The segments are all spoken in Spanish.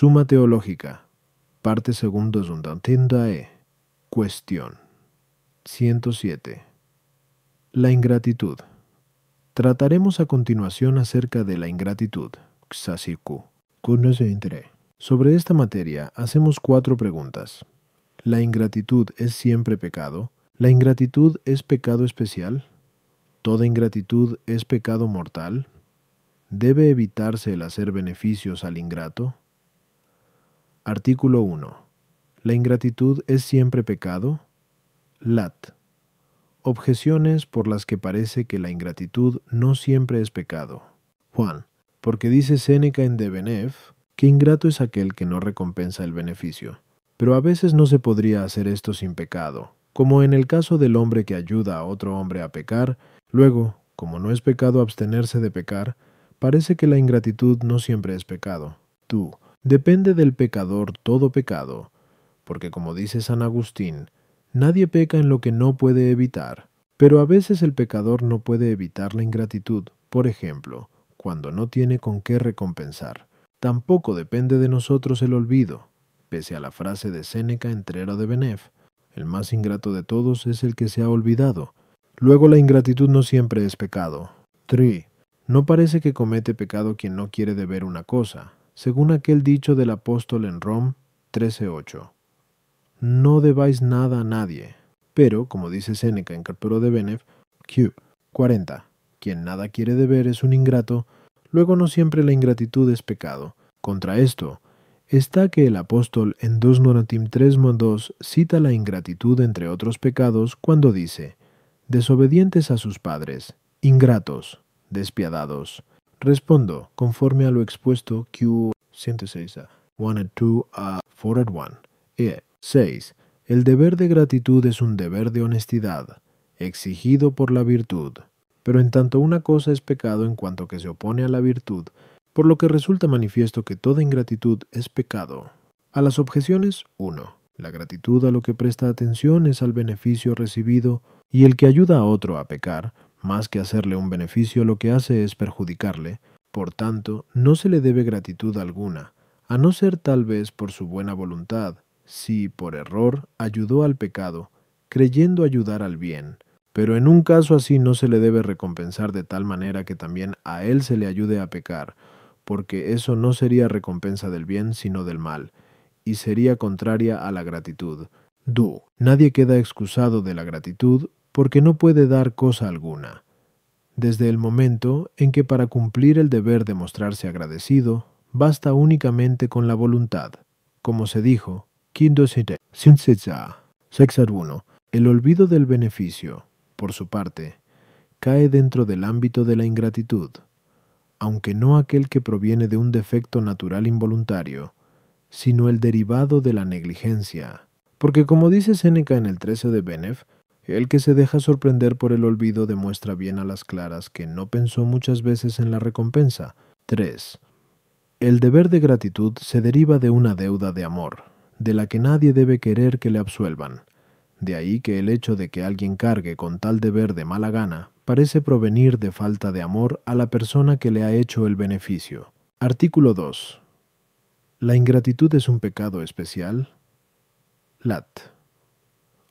Suma teológica. Parte segundo Zundantindae. Cuestión 107. La ingratitud. Trataremos a continuación acerca de la ingratitud. Xasiku. Sobre esta materia hacemos 4 preguntas. ¿La ingratitud es siempre pecado? ¿La ingratitud es pecado especial? ¿Toda ingratitud es pecado mortal? ¿Debe evitarse el hacer beneficios al ingrato? Artículo 1. ¿La ingratitud es siempre pecado? Lat. Objeciones por las que parece que la ingratitud no siempre es pecado. Juan. Porque dice Séneca en De Benef que ingrato es aquel que no recompensa el beneficio. Pero a veces no se podría hacer esto sin pecado, como en el caso del hombre que ayuda a otro hombre a pecar. Luego, como no es pecado abstenerse de pecar, parece que la ingratitud no siempre es pecado. Tú, depende del pecador todo pecado, porque como dice San Agustín, nadie peca en lo que no puede evitar, pero a veces el pecador no puede evitar la ingratitud, por ejemplo, cuando no tiene con qué recompensar. Tampoco depende de nosotros el olvido, pese a la frase de Séneca en Trero de Benef, el más ingrato de todos es el que se ha olvidado. Luego la ingratitud no siempre es pecado. 3. No parece que comete pecado quien no quiere deber una cosa, según aquel dicho del apóstol en Rom 13:8. No debáis nada a nadie. Pero, como dice Séneca en Carpero de Benef, Q. 40. Quien nada quiere deber es un ingrato, luego no siempre la ingratitud es pecado. Contra esto, está que el apóstol en 2 Noratim 3:2 cita la ingratitud entre otros pecados cuando dice, desobedientes a sus padres, ingratos, despiadados. Respondo, conforme a lo expuesto Q. 106 a 1 and 2 a 4 and 1. 6. El deber de gratitud es un deber de honestidad, exigido por la virtud. Pero en tanto una cosa es pecado en cuanto que se opone a la virtud, por lo que resulta manifiesto que toda ingratitud es pecado. A las objeciones, 1. La gratitud a lo que presta atención es al beneficio recibido, y el que ayuda a otro a pecar, más que hacerle un beneficio, lo que hace es perjudicarle. Por tanto, no se le debe gratitud alguna, a no ser tal vez por su buena voluntad, si por error ayudó al pecado, creyendo ayudar al bien. Pero en un caso así no se le debe recompensar de tal manera que también a él se le ayude a pecar, porque eso no sería recompensa del bien sino del mal, y sería contraria a la gratitud. Nadie queda excusado de la gratitud porque no puede dar cosa alguna, desde el momento en que para cumplir el deber de mostrarse agradecido, basta únicamente con la voluntad. Como se dijo, el olvido del beneficio, por su parte, cae dentro del ámbito de la ingratitud, aunque no aquel que proviene de un defecto natural involuntario, sino el derivado de la negligencia. Porque como dice Séneca en el 13 de Benef, el que se deja sorprender por el olvido demuestra bien a las claras que no pensó muchas veces en la recompensa. 3. El deber de gratitud se deriva de una deuda de amor, de la que nadie debe querer que le absuelvan. De ahí que el hecho de que alguien cargue con tal deber de mala gana parece provenir de falta de amor a la persona que le ha hecho el beneficio. Artículo 2. ¿La ingratitud es un pecado especial? Lat.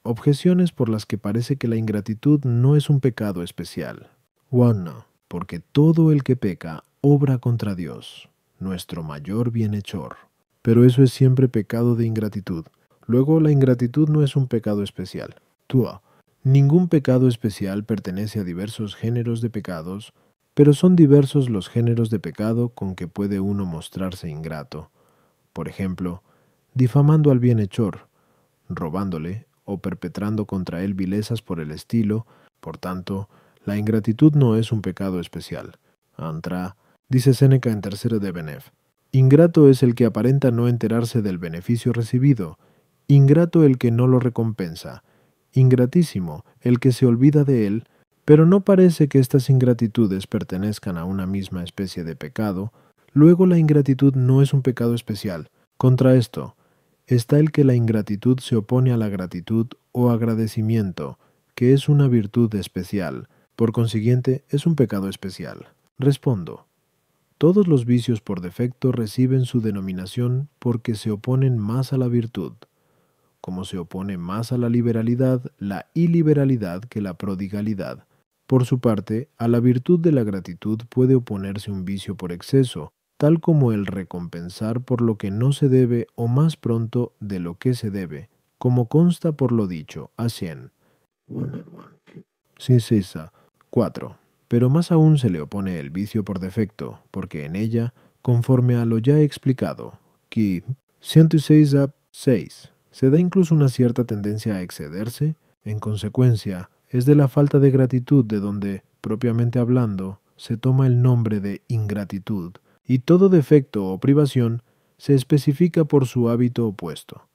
Objeciones por las que parece que la ingratitud no es un pecado especial. 1. Porque todo el que peca obra contra Dios, nuestro mayor bienhechor. Pero eso es siempre pecado de ingratitud. Luego, la ingratitud no es un pecado especial. 2. Ningún pecado especial pertenece a diversos géneros de pecados, pero son diversos los géneros de pecado con que puede uno mostrarse ingrato. Por ejemplo, difamando al bienhechor, robándole o perpetrando contra él vilezas por el estilo. Por tanto, la ingratitud no es un pecado especial. Antra, dice Séneca en tercero de Benef, ingrato es el que aparenta no enterarse del beneficio recibido, ingrato el que no lo recompensa, ingratísimo el que se olvida de él, pero no parece que estas ingratitudes pertenezcan a una misma especie de pecado. Luego la ingratitud no es un pecado especial. Contra esto, está el que la ingratitud se opone a la gratitud o agradecimiento, que es una virtud especial, por consiguiente es un pecado especial. Respondo, Todos los vicios por defecto reciben su denominación porque se oponen más a la virtud. Como se opone más a la liberalidad, la iliberalidad que la prodigalidad. Por su parte, a la virtud de la gratitud puede oponerse un vicio por exceso, tal como el recompensar por lo que no se debe o más pronto de lo que se debe, como consta por lo dicho, a 100. Cisa 4. Pero más aún se le opone el vicio por defecto, porque en ella, conforme a lo ya explicado, que 106 a 6, se da incluso una cierta tendencia a excederse, en consecuencia, es de la falta de gratitud de donde, propiamente hablando, se toma el nombre de ingratitud, y todo defecto o privación se especifica por su hábito opuesto,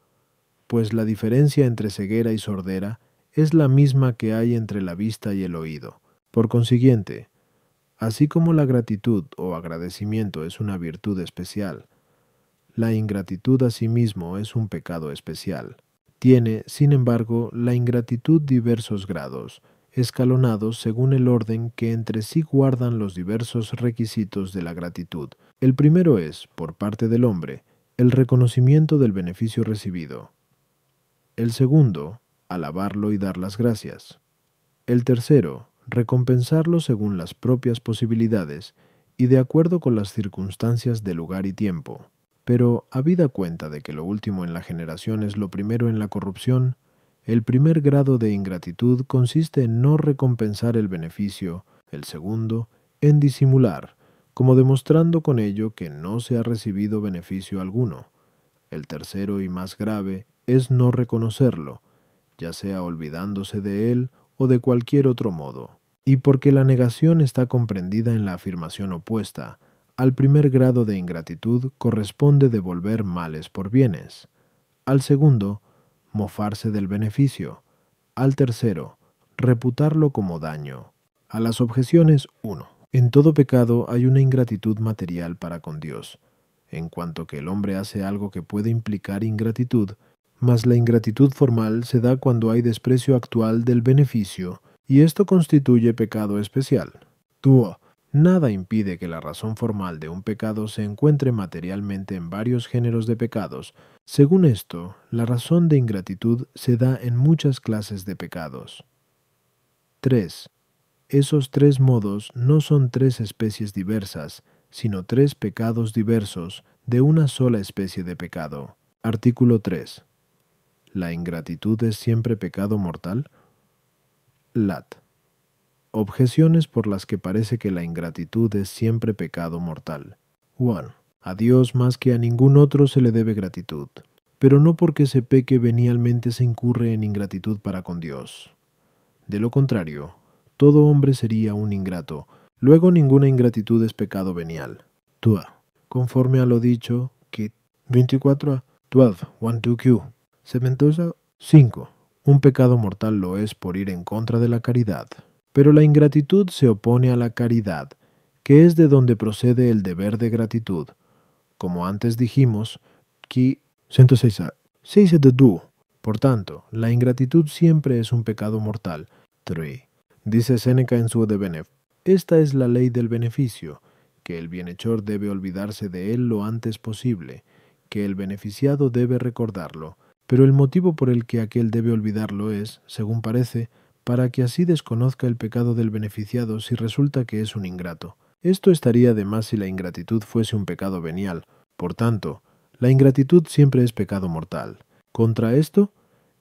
pues la diferencia entre ceguera y sordera es la misma que hay entre la vista y el oído. Por consiguiente, así como la gratitud o agradecimiento es una virtud especial, la ingratitud asimismo es un pecado especial. Tiene, sin embargo, la ingratitud diversos grados, escalonados según el orden que entre sí guardan los diversos requisitos de la gratitud. El primero es, por parte del hombre, el reconocimiento del beneficio recibido. El segundo, alabarlo y dar las gracias. El tercero, recompensarlo según las propias posibilidades y de acuerdo con las circunstancias de lugar y tiempo. Pero, habida cuenta de que lo último en la generación es lo primero en la corrupción, el primer grado de ingratitud consiste en no recompensar el beneficio, el segundo, en disimular, como demostrando con ello que no se ha recibido beneficio alguno. El tercero y más grave es no reconocerlo, ya sea olvidándose de él o de cualquier otro modo. Y porque la negación está comprendida en la afirmación opuesta, al primer grado de ingratitud corresponde devolver males por bienes. Al segundo, mofarse del beneficio. Al tercero, reputarlo como daño. A las objeciones 1. En todo pecado hay una ingratitud material para con Dios, en cuanto que el hombre hace algo que puede implicar ingratitud, mas la ingratitud formal se da cuando hay desprecio actual del beneficio, y esto constituye pecado especial. 2. Nada impide que la razón formal de un pecado se encuentre materialmente en varios géneros de pecados. Según esto, la razón de ingratitud se da en muchas clases de pecados. 3. Esos tres modos no son tres especies diversas, sino tres pecados diversos de una sola especie de pecado. Artículo 3. ¿La ingratitud es siempre pecado mortal? Lat. Objeciones por las que parece que la ingratitud es siempre pecado mortal. 1. A Dios más que a ningún otro se le debe gratitud, pero no porque se peque venialmente se incurre en ingratitud para con Dios. De lo contrario, todo hombre sería un ingrato, luego ninguna ingratitud es pecado venial. 2. Conforme a lo dicho, que 24 a 12, 1-2Q. Sementosa 5. Un pecado mortal lo es por ir en contra de la caridad. Pero la ingratitud se opone a la caridad, que es de donde procede el deber de gratitud. Como antes dijimos, que 106 de du. Por tanto, la ingratitud siempre es un pecado mortal. 3. Dice Séneca en su De Benef: esta es la ley del beneficio, que el bienhechor debe olvidarse de él lo antes posible, que el beneficiado debe recordarlo, pero el motivo por el que aquel debe olvidarlo es, según parece, para que así desconozca el pecado del beneficiado si resulta que es un ingrato. Esto estaría de más si la ingratitud fuese un pecado venial. Por tanto, la ingratitud siempre es pecado mortal. Contra esto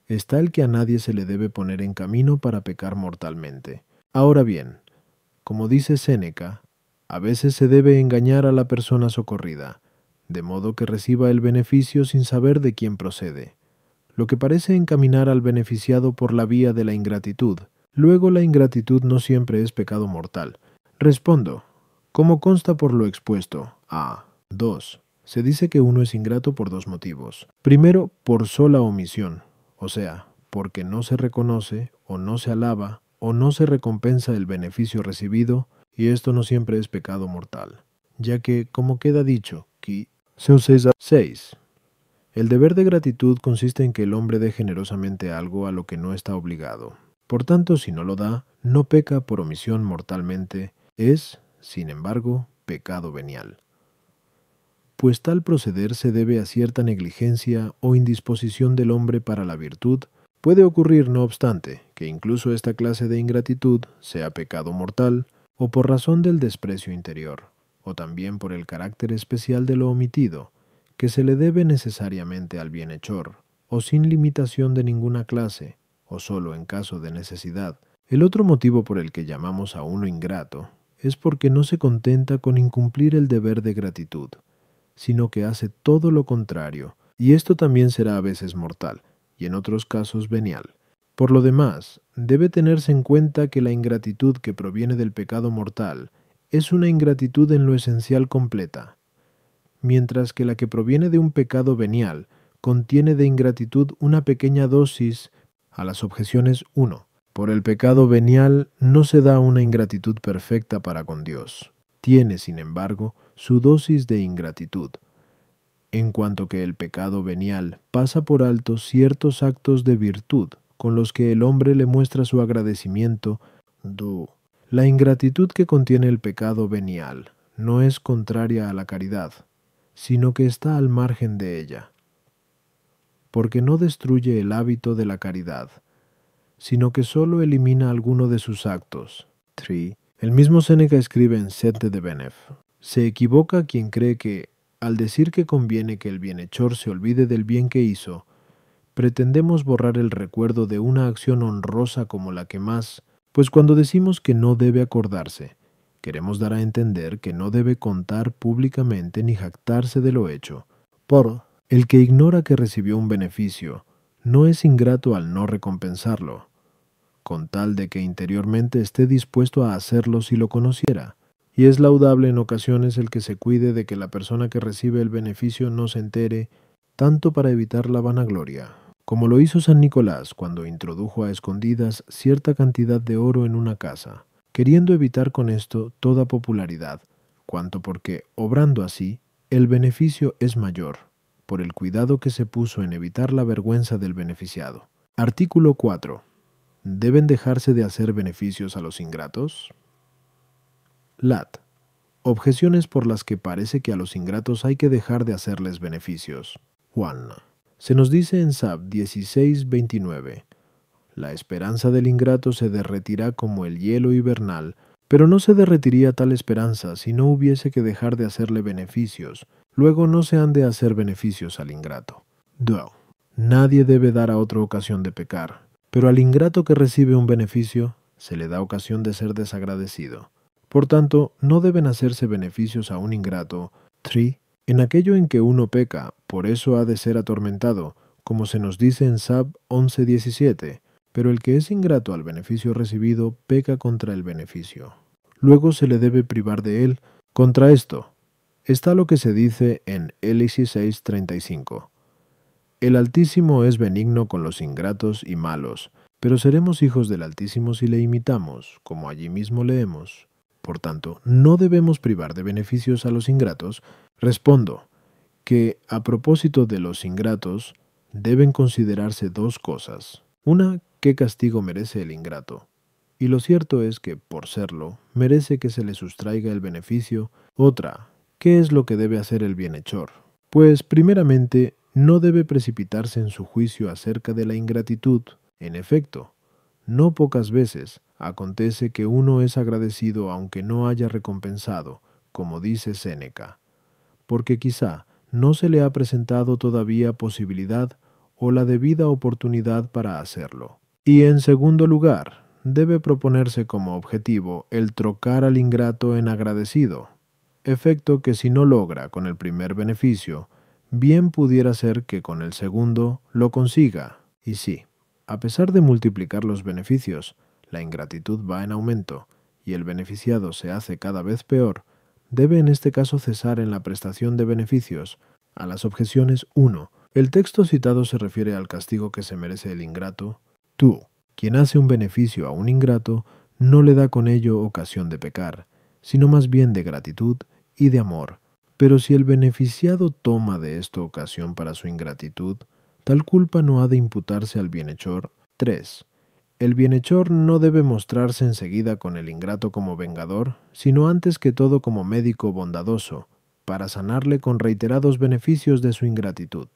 está el que a nadie se le debe poner en camino para pecar mortalmente. Ahora bien, como dice Séneca, a veces se debe engañar a la persona socorrida, de modo que reciba el beneficio sin saber de quién procede, lo que parece encaminar al beneficiado por la vía de la ingratitud. Luego la ingratitud no siempre es pecado mortal. Respondo, como consta por lo expuesto. 2. Se dice que uno es ingrato por dos motivos. Primero, por sola omisión, o sea, porque no se reconoce, o no se alaba, o no se recompensa el beneficio recibido, y esto no siempre es pecado mortal, ya que, como queda dicho, que 6. El deber de gratitud consiste en que el hombre dé generosamente algo a lo que no está obligado. Por tanto, si no lo da, no peca por omisión mortalmente, es, sin embargo, pecado venial. Pues tal proceder se debe a cierta negligencia o indisposición del hombre para la virtud. Puede ocurrir, no obstante, que incluso esta clase de ingratitud sea pecado mortal, o por razón del desprecio interior, o también por el carácter especial de lo omitido, que se le debe necesariamente al bienhechor, o sin limitación de ninguna clase, o solo en caso de necesidad. El otro motivo por el que llamamos a uno ingrato es porque no se contenta con incumplir el deber de gratitud, sino que hace todo lo contrario, y esto también será a veces mortal, y en otros casos venial. Por lo demás, debe tenerse en cuenta que la ingratitud que proviene del pecado mortal es una ingratitud en lo esencial completa, mientras que la que proviene de un pecado venial contiene de ingratitud una pequeña dosis. A las objeciones 1. Por el pecado venial no se da una ingratitud perfecta para con Dios. Tiene, sin embargo, su dosis de ingratitud, en cuanto que el pecado venial pasa por alto ciertos actos de virtud con los que el hombre le muestra su agradecimiento. La ingratitud que contiene el pecado venial no es contraria a la caridad, sino que está al margen de ella, porque no destruye el hábito de la caridad, sino que sólo elimina alguno de sus actos. 3. El mismo Séneca escribe en Sette de Benef: se equivoca quien cree que, al decir que conviene que el bienhechor se olvide del bien que hizo, pretendemos borrar el recuerdo de una acción honrosa como la que más, pues cuando decimos que no debe acordarse, queremos dar a entender que no debe contar públicamente ni jactarse de lo hecho. El que ignora que recibió un beneficio, no es ingrato al no recompensarlo, con tal de que interiormente esté dispuesto a hacerlo si lo conociera. Y es laudable en ocasiones el que se cuide de que la persona que recibe el beneficio no se entere, tanto para evitar la vanagloria, como lo hizo San Nicolás cuando introdujo a escondidas cierta cantidad de oro en una casa, queriendo evitar con esto toda popularidad, cuanto porque, obrando así, el beneficio es mayor, por el cuidado que se puso en evitar la vergüenza del beneficiado. Artículo 4. ¿Deben dejarse de hacer beneficios a los ingratos? Lat. Objeciones por las que parece que a los ingratos hay que dejar de hacerles beneficios. Juan. Se nos dice en Sab 16:29: la esperanza del ingrato se derretirá como el hielo hibernal, pero no se derretiría tal esperanza si no hubiese que dejar de hacerle beneficios. Luego no se han de hacer beneficios al ingrato. 2. Nadie debe dar a otro ocasión de pecar, pero al ingrato que recibe un beneficio se le da ocasión de ser desagradecido. Por tanto, no deben hacerse beneficios a un ingrato. 3. En aquello en que uno peca, por eso ha de ser atormentado, como se nos dice en Sab 11:17, pero el que es ingrato al beneficio recibido peca contra el beneficio. Luego se le debe privar de él. Contra esto está lo que se dice en Élisis 6:35. El Altísimo es benigno con los ingratos y malos, pero seremos hijos del Altísimo si le imitamos, como allí mismo leemos. Por tanto, no debemos privar de beneficios a los ingratos. Respondo que, a propósito de los ingratos, deben considerarse dos cosas. Una, qué castigo merece el ingrato. Y lo cierto es que, por serlo, merece que se le sustraiga el beneficio. Otra, qué es lo que debe hacer el bienhechor. Pues, primeramente, no debe precipitarse en su juicio acerca de la ingratitud. En efecto, no pocas veces acontece que uno es agradecido aunque no haya recompensado, como dice Séneca, porque quizá no se le ha presentado todavía posibilidad o la debida oportunidad para hacerlo. Y en segundo lugar, debe proponerse como objetivo el trocar al ingrato en agradecido, efecto que si no logra con el primer beneficio, bien pudiera ser que con el segundo lo consiga. Y sí, a pesar de multiplicar los beneficios, la ingratitud va en aumento y el beneficiado se hace cada vez peor, debe en este caso cesar en la prestación de beneficios. A las objeciones 1. El texto citado se refiere al castigo que se merece el ingrato. Tú, quien hace un beneficio a un ingrato, no le da con ello ocasión de pecar, sino más bien de gratitud y de amor. Pero si el beneficiado toma de esto ocasión para su ingratitud, tal culpa no ha de imputarse al bienhechor. 3. El bienhechor no debe mostrarse enseguida con el ingrato como vengador, sino antes que todo como médico bondadoso, para sanarle con reiterados beneficios de su ingratitud.